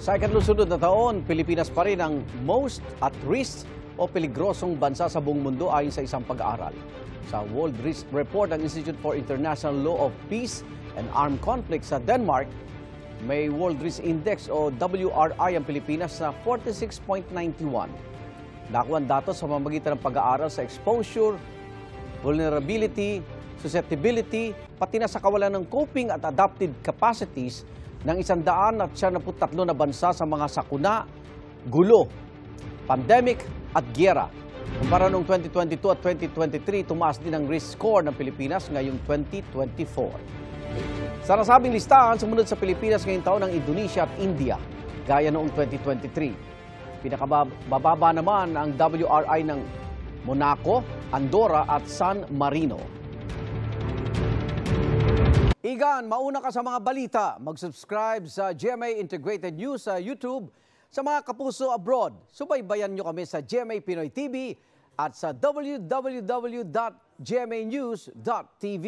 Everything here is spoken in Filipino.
Sa ikatlong na taon, Pilipinas pa rin ang most at risk o peligrosong bansa sa buong mundo ayon sa isang pag-aaral. Sa World Risk Report ng Institute for International Law of Peace and Armed Conflict sa Denmark, may World Risk Index o WRI ang Pilipinas na 46.91. Nakuha ang datos sa pamamagitan ng pag-aaral sa exposure, vulnerability, susceptibility, pati na sa kawalan ng coping at adaptive capacities ng 193 na bansa sa mga sakuna, gulo, pandemic at giyera. Kumpara noong 2022 at 2023, tumaas din ang risk score ng Pilipinas ngayong 2024. Sa nasabing listahan, sumunod sa Pilipinas ngayong taon ang Indonesia at India, gaya noong 2023. Pinakabababa naman ang WRI ng Monaco, Andorra at San Marino. Igan, mauna ka sa mga balita. Mag-subscribe sa GMA Integrated News sa YouTube. Sa mga kapuso abroad, subaybayan nyo kami sa GMA Pinoy TV at sa www.gmanews.tv.